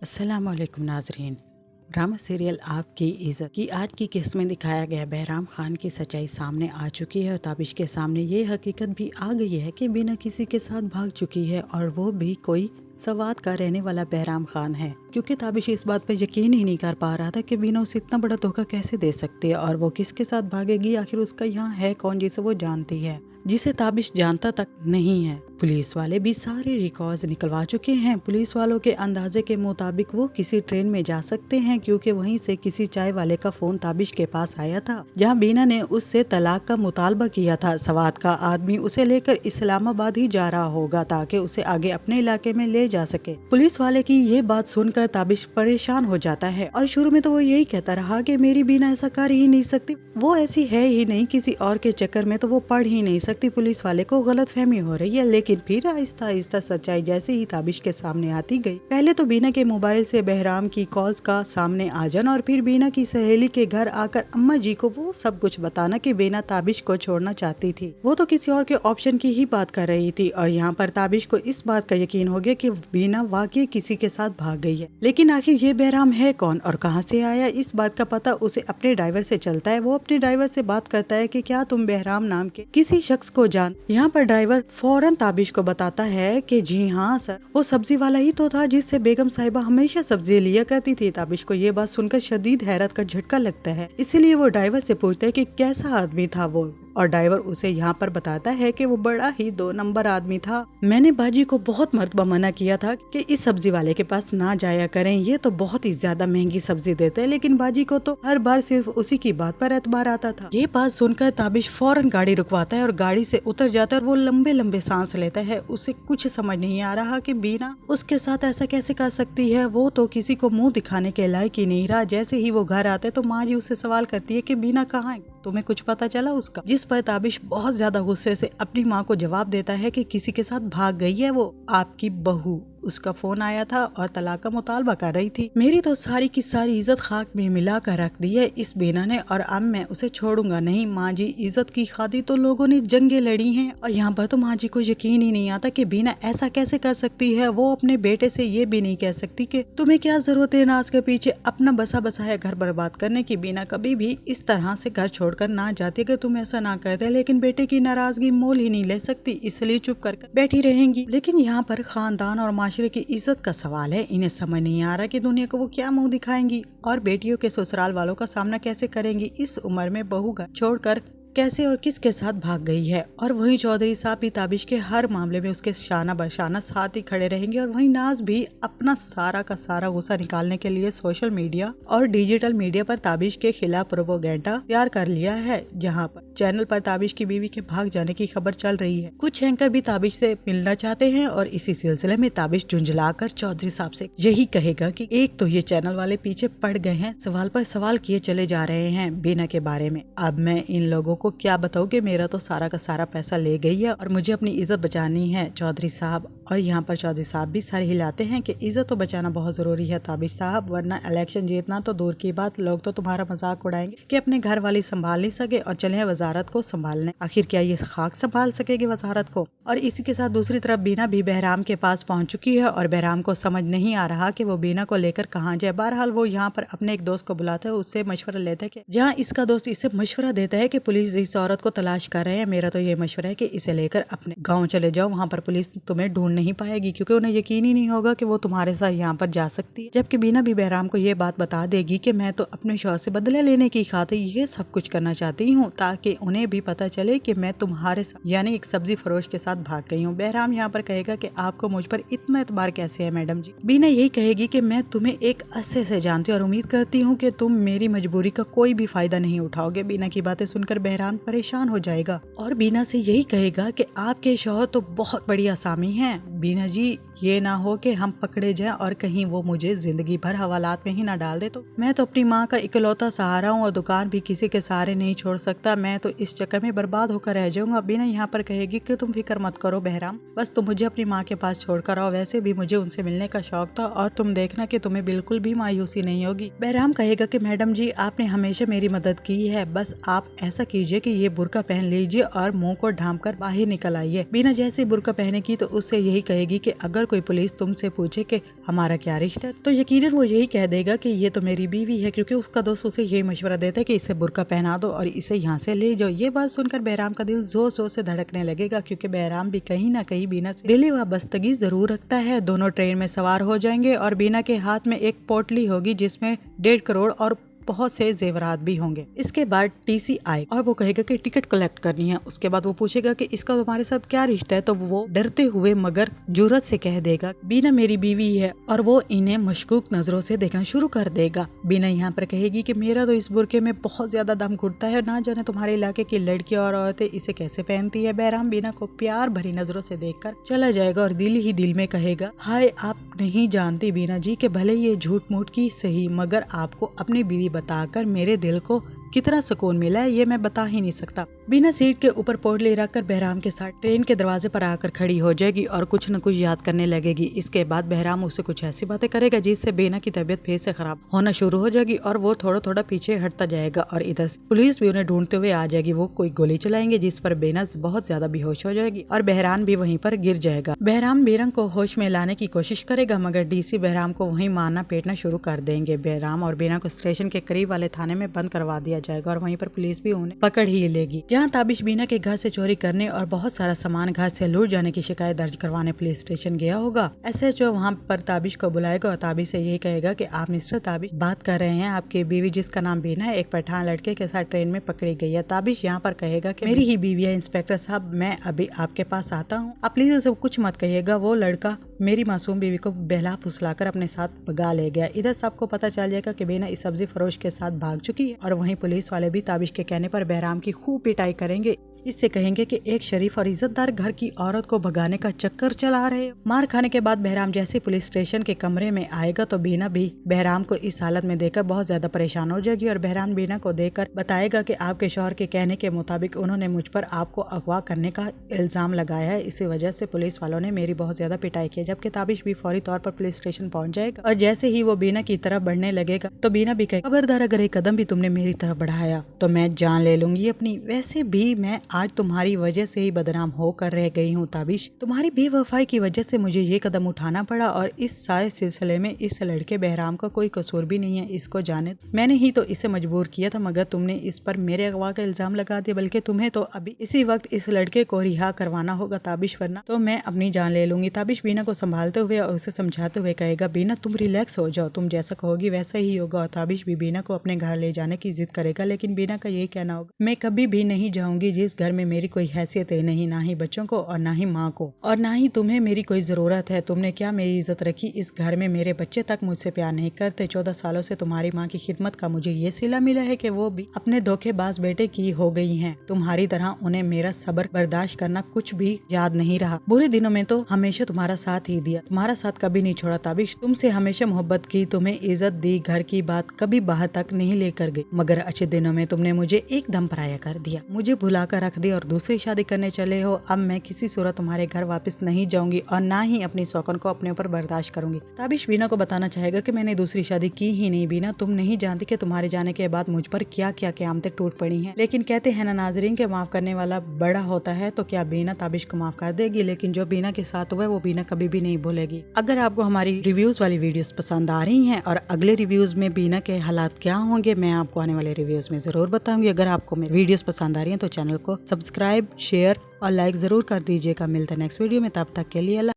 अस्सलाम वालेकुम नाजरीन। ड्रामा सीरियल आपकी इज़्ज़त की आज की किस्त में दिखाया गया बहराम खान की सच्चाई सामने आ चुकी है और ताबिश के सामने ये हकीकत भी आ गई है कि बिना किसी के साथ भाग चुकी है और वो भी कोई सवात का रहने वाला बहराम खान है, क्योंकि ताबिश इस बात पर यकीन ही नहीं कर पा रहा था कि बीना उसे इतना बड़ा धोखा कैसे दे सकती है और वो किसके साथ भागेगी। आखिर उसका यहाँ है कौन जिसे वो जानती है, जिसे ताबिश जानता तक नहीं है। पुलिस वाले भी सारे रिकॉर्ड्स निकलवा चुके हैं। पुलिस वालों के अंदाजे के मुताबिक वो किसी ट्रेन में जा सकते हैं, क्योंकि वहीं से किसी चाय वाले का फोन ताबिश के पास आया था, जहां बीना ने उससे तलाक का मुतालबा किया था। सवात का आदमी उसे लेकर इस्लामाबाद ही जा रहा होगा ताकि उसे आगे अपने इलाके में ले जा सके। पुलिस वाले की ये बात सुनकर ताबिश परेशान हो जाता है और शुरू में तो वो यही कहता रहा कि मेरी बीना ऐसा कर ही नहीं सकती, वो ऐसी है ही नहीं, किसी और के चक्कर में तो वो पढ़ ही नहीं सकती। पुलिस वाले को गलतफहमी हो रही है, लेकिन फिर आहिस्ता आहिस्ता सच्चाई जैसे ही ताबिश के सामने आती गई। पहले तो बीना के मोबाइल से बहराम की कॉल्स का सामने आ जाना और फिर बीना की सहेली के घर आकर अम्मा जी को वो सब कुछ बताना कि बीना ताबिश को छोड़ना चाहती थी। वो तो किसी और के ऑप्शन की ही बात कर रही थी और यहाँ पर ताबिश को इस बात का यकीन हो गया कि बीना वाकई किसी के साथ भाग गई है। लेकिन आखिर ये बहराम है कौन और कहाँ से आया, इस बात का पता उसे अपने ड्राइवर से चलता है। वो अपने ड्राइवर से बात करता है कि क्या तुम बहराम नाम के किसी शख्स को जान। यहाँ पर ड्राइवर फौरन ताबिश को बताता है कि जी हाँ सर, वो सब्जी वाला ही तो था जिससे बेगम साहिबा हमेशा सब्जी लिया करती थी। ताबिश को ये बात सुनकर शदीद हैरत का झटका लगता है, इसीलिए वो ड्राइवर से पूछता है कि कैसा आदमी था वो, और ड्राइवर उसे यहाँ पर बताता है कि वो बड़ा ही 2 नंबर आदमी था। मैंने बाजी को बहुत मर्तबा मना किया था कि इस सब्जी वाले के पास ना जाया करें, ये तो बहुत ही ज्यादा महंगी सब्जी देते हैं, लेकिन बाजी को तो हर बार सिर्फ उसी की बात पर एतबार आता था। ये बात सुनकर ताबिश फौरन गाड़ी रुकवाता है और गाड़ी से उतर जाता है और वो लंबे लंबे सांस लेता है। उसे कुछ समझ नहीं आ रहा कि बीना उसके साथ ऐसा कैसे कर सकती है। वो तो किसी को मुंह दिखाने के लायक ही नहीं रहा। जैसे ही वो घर आते तो माँ जी उससे सवाल करती है कि बीना कहाँ है, तुम्हें कुछ पता चला उसका। जिस पर ताबिश बहुत ज्यादा गुस्से से अपनी माँ को जवाब देता है कि किसी के साथ भाग गई है, वो आपकी बहू, उसका फोन आया था और तलाक का मुतालबा कर रही थी। मेरी तो सारी की सारी इज्जत खाक में मिला कर रख दी है इस बीना ने और अब मैं उसे छोड़ूंगा नहीं। माँ जी, इज्जत की खातिर तो लोगों ने जंगे लड़ी हैं और यहाँ पर तो माँ जी को यकीन ही नहीं आता कि बीना ऐसा कैसे कर सकती है। वो अपने बेटे से ये भी नहीं कह सकती कि तुम्हें क्या जरूरत है नाज के पीछे अपना बसा बसाया घर बर्बाद करने की। बीना कभी भी इस तरह से घर छोड़कर ना जाती कि तुम ऐसा ना करते, लेकिन बेटे की नाराजगी मोल ही नहीं ले सकती, इसलिए चुप कर बैठी रहेंगी। लेकिन यहाँ पर खानदान और माशरे की इज्जत का सवाल है। इन्हें समझ नहीं आ रहा कि दुनिया को वो क्या मुंह दिखाएंगी और बेटियों के ससुराल वालों का सामना कैसे करेंगी। इस उम्र में बहू घर छोड़कर कैसे और किसके साथ भाग गई है। और वहीं चौधरी साहब भी ताबिश के हर मामले में उसके शाना बशाना साथ ही खड़े रहेंगे और वहीं नाज भी अपना सारा का सारा गुस्सा निकालने के लिए सोशल मीडिया और डिजिटल मीडिया पर ताबिश के खिलाफ प्रोपोगेंडा तैयार कर लिया है, जहां पर चैनल पर ताबिश की बीवी के भाग जाने की खबर चल रही है। कुछ एंकर भी ताबिश से मिलना चाहते हैं और इसी सिलसिले में ताबिश झुंझलाकर चौधरी साहब से यही कहेगा कि एक तो ये चैनल वाले पीछे पड़ गए हैं, सवाल पर सवाल किए चले जा रहे हैं बीना के बारे में। अब मैं इन लोगों को क्या बताऊं कि मेरा तो सारा का सारा पैसा ले गई है और मुझे अपनी इज्जत बचानी है चौधरी साहब। और यहाँ पर चौधरी साहब भी सर हिलाते हैं कि इज्जत तो बचाना बहुत जरूरी है ताबिश साहब, वरना इलेक्शन जीतना तो दूर की बात, लोग तो तुम्हारा मजाक उड़ाएंगे कि अपने घर वाली संभाल नहीं सके और चले हैं वजारत को संभालने। आखिर क्या ये खाक संभाल सकेगी वजारत को। और इसी के साथ दूसरी तरफ बीना भी बहराम के पास पहुंच चुकी है और बहराम को समझ नहीं आ रहा कि वो बीना को लेकर कहाँ जाए। बहरहाल वो यहाँ पर अपने एक दोस्त को बुलाता है, उससे मशवरा लेता है कि जहाँ इसका दोस्त इसे मशवरा देता है कि पुलिस इस औरत को तलाश कर रहे हैं, मेरा तो ये मशवरा है कि इसे लेकर अपने गांव चले जाओ, वहां पर पुलिस तुम्हें ढूंढ नहीं पाएगी, क्योंकि उन्हें यकीन ही नहीं होगा कि वो तुम्हारे साथ यहाँ पर जा सकती है। जबकि बीना भी बहराम को ये बात बता देगी कि मैं तो अपने शौहर से बदला लेने की खातिर ये सब कुछ करना चाहती हूँ, ताकि उन्हें भी पता चले कि मैं तुम्हारे साथ यानी एक सब्जी फरोश के साथ भाग गई हूँ। बहराम यहाँ पर कहेगा कि आपको मुझ पर इतना एतबार कैसे है मैडम जी। बीना यही कहेगी कि मैं तुम्हें एक अरसे से जानती हूँ और उम्मीद करती हूँ कि तुम मेरी मजबूरी का कोई भी फायदा नहीं उठाओगे। बीना की बातें सुनकर बहराम परेशान हो जाएगा और बीना से यही कहेगा कि आपके शौहर तो बहुत बड़ी आसामी हैं बीना जी, ये ना हो कि हम पकड़े जाएं और कहीं वो मुझे जिंदगी भर हवालात में ही ना डाल दे। तो मैं तो अपनी माँ का इकलौता सहारा हूँ और दुकान भी किसी के सहारे नहीं छोड़ सकता, मैं तो इस चक्कर में बर्बाद होकर रह जाऊंगा। बीना यहाँ पर कहेगी कि तुम फिक्र मत करो बहराम, बस तुम मुझे अपनी माँ के पास छोड़कर आओ, वैसे भी मुझे उनसे मिलने का शौक था और तुम देखना कि तुम्हें बिल्कुल भी मायूसी नहीं होगी। बहराम कहेगा कि मैडम जी आपने हमेशा मेरी मदद की है, बस आप ऐसा कीजिए कीजिए कि ये बुर्का पहन लीजिए और मुंह को ढांप कर बाहर निकल आइए। बीना जैसे बुर्का पहनेगी तो उससे यही कहेगी कि अगर कोई पुलिस तुमसे पूछे कि हमारा क्या रिश्ता है तो यकीनन वो यही कह देगा कि ये तो मेरी बीवी है, क्योंकि उसका दोस्त उसे यही मशवरा देता है कि इसे बुर्का पहना दो और इसे यहाँ से ले जाओ। ये बात सुनकर बहराम का दिल जोर जोर से धड़कने लगेगा, क्योंकि बहराम भी कहीं ना कहीं बीना से दिली वाबस्तगी जरूर रखता है। दोनों ट्रेन में सवार हो जाएंगे और बीना के हाथ में एक पोटली होगी जिसमें 1.5 करोड़ और बहुत से जेवरात भी होंगे। इसके बाद टीसी आए और वो कहेगा कि टिकट कलेक्ट करनी है। उसके बाद वो पूछेगा कि इसका तुम्हारे साथ क्या रिश्ता है, तो वो डरते हुए मगर जुर्रत से कह देगा बीना मेरी बीवी है, और वो इन्हें मशकूक नजरों से देखना शुरू कर देगा। बीना यहाँ पर कहेगी कि मेरा तो इस बुरके में बहुत ज्यादा दम घुटता है, ना जाने तुम्हारे इलाके की लड़कियां और औरतें इसे कैसे पहनती है। बहराम बीना को प्यार भरी नजरों से देखकर चला जाएगा और दिल ही दिल में कहेगा, हाय आप नहीं जानती बीना जी कि भले ये झूठ मूठ की सही, मगर आपको अपनी बीवी बताकर मेरे दिल को कितना सुकून मिला है ये मैं बता ही नहीं सकता। बीना सीट के ऊपर पोटली रखकर बहराम के साथ ट्रेन के दरवाजे पर आकर खड़ी हो जाएगी और कुछ न कुछ याद करने लगेगी। इसके बाद बहराम उससे कुछ ऐसी बातें करेगा जिससे बीना की तबीयत फिर से खराब होना शुरू हो जाएगी और वो थोड़ा थोड़ा पीछे हटता जाएगा और इधर से पुलिस भी उन्हें ढूंढते हुए आ जाएगी। वो कोई गोली चलाएंगे जिस पर बीना बहुत ज्यादा बेहोश हो जाएगी और बहराम भी वहीं पर गिर जाएगा। बहराम बीना को होश में लाने की कोशिश करेगा, मगर डीसी बहराम को वहीं मारना पीटना शुरू कर देंगे। बहराम और बीना को स्टेशन के करीब वाले थाने में बंद करवा दिया जाएगा और वहीं पर पुलिस भी उन्हें पकड़ ही लेगी। जहां ताबिश बीना के घर से चोरी करने और बहुत सारा सामान घर से लूट जाने की शिकायत दर्ज करवाने पुलिस स्टेशन गया होगा। एसएचओ वहां पर ताबिश को बुलाएगा और ताबिश से यही कहेगा कि आप मिस्टर ताबिश बात कर रहे हैं, आपकी बीवी जिसका नाम बीना है एक पठान लड़के के साथ ट्रेन में पकड़ी गई है। ताबिश यहाँ पर कहेगा कि मेरी ही बीवी है इंस्पेक्टर साहब, मैं अभी आपके पास आता हूँ, आप प्लीज उसे कुछ मत कहिएगा, वो लड़का मेरी मासूम बीवी को बहला फुसलाकर अपने साथ भगा ले गया। इधर सबको पता चल जाएगा कि बीना इस सब्जी फरोश के साथ भाग चुकी है और वहीं पुलिस वाले भी ताबिश के कहने पर बहराम की खूब पिटाई करेंगे। इससे कहेंगे कि एक शरीफ और इज्जतदार घर की औरत को भगाने का चक्कर चला रहे हो। मार खाने के बाद बहराम जैसे पुलिस स्टेशन के कमरे में आएगा तो बीना भी बहराम को इस हालत में देखकर बहुत ज्यादा परेशान हो जाएगी और बहराम बीना को देखकर बताएगा कि आपके शौहर के कहने के मुताबिक उन्होंने मुझ पर आपको अगवा करने का इल्जाम लगाया है, इसी वजह से पुलिस वालों ने मेरी बहुत ज्यादा पिटाई की। जबकि ताबिश भी फौरी तौर पर पुलिस स्टेशन पहुंच जाएगा और जैसे ही वो बीना की तरफ बढ़ने लगेगा तो बीना भी कहेगा, खबरदार अगर एक कदम भी तुमने मेरी तरफ बढ़ाया तो मैं जान ले लूंगी अपनी। वैसे भी मैं आज तुम्हारी वजह से ही बदनाम होकर रह गई हूँ ताबिश, तुम्हारी बेवफाई की वजह से मुझे ये कदम उठाना पड़ा और इस सारे सिलसिले में इस लड़के बहराम का कोई कसूर भी नहीं है, इसको जाने मैंने ही तो इसे मजबूर किया था, मगर तुमने इस पर मेरे अगवा का इल्जाम लगा दिया। बल्कि तुम्हें तो अभी इसी वक्त इस लड़के को रिहा करवाना होगा ताबिश, वरना तो मैं अपनी जान ले लूंगी। ताबिश बीना को संभालते हुए और उसे समझाते हुए कहेगा, बीना तुम रिलैक्स हो जाओ, तुम जैसा कहोगी वैसा ही होगा। और ताबिश भी बीना को अपने घर ले जाने की जिद करेगा, लेकिन बीना का यही कहना होगा, मैं कभी भी नहीं जाऊंगी जिस घर में मेरी कोई हैसियत है नहीं, ना ही बच्चों को और ना ही माँ को, और ना ही तुम्हें मेरी कोई जरूरत है। तुमने क्या मेरी इज्जत रखी, इस घर में मेरे बच्चे तक मुझसे प्यार नहीं करते। 14 सालों से तुम्हारी माँ की खिदमत का मुझे ये सिला मिला है कि वो भी अपने धोखेबाज बेटे की हो गई हैं। तुम्हारी तरह उन्हें मेरा सब्र बर्दाश्त करना कुछ भी याद नहीं रहा। बुरे दिनों में तो हमेशा तुम्हारा साथ ही दिया, तुम्हारा साथ कभी नहीं छोड़ा ताबिश, तुमसे हमेशा मोहब्बत की, तुम्हें इज्जत दी, घर की बात कभी बाहर तक नहीं लेकर गई, मगर अच्छे दिनों में तुमने मुझे एकदम पराया कर दिया, मुझे भुला कर रख दिया और दूसरी शादी करने चले हो। अब मैं किसी सूरत तुम्हारे घर वापस नहीं जाऊंगी और ना ही अपनी शौकन को अपने ऊपर बर्दाश्त करूंगी। ताबिश बीना को बताना चाहेगा कि मैंने दूसरी शादी की ही नहीं। बीना तुम नहीं जानती कि तुम्हारे जाने के बाद मुझ पर क्या क्या क़यामतें टूट पड़ी हैं, लेकिन कहते हैं ना नाजरीन के माफ करने वाला बड़ा होता है, तो क्या बीना ताबिश को माफ कर देगी? लेकिन जो बीना के साथ हुआ वो बीना कभी भी नहीं भूलेगी। अगर आपको हमारी रिव्यूज वाली वीडियोस पसंद आ रही हैं और अगले रिव्यूज में बीना के हालात क्या होंगे मैं आपको आने वाले रिव्यूज में जरूर बताऊंगी। अगर आपको मेरी वीडियोस पसंद आ रही हैं तो चैनल को सब्सक्राइब, शेयर और लाइक जरूर कर दीजिएगा। मिलते हैं नेक्स्ट वीडियो में, तब तक के लिए अल्लाह।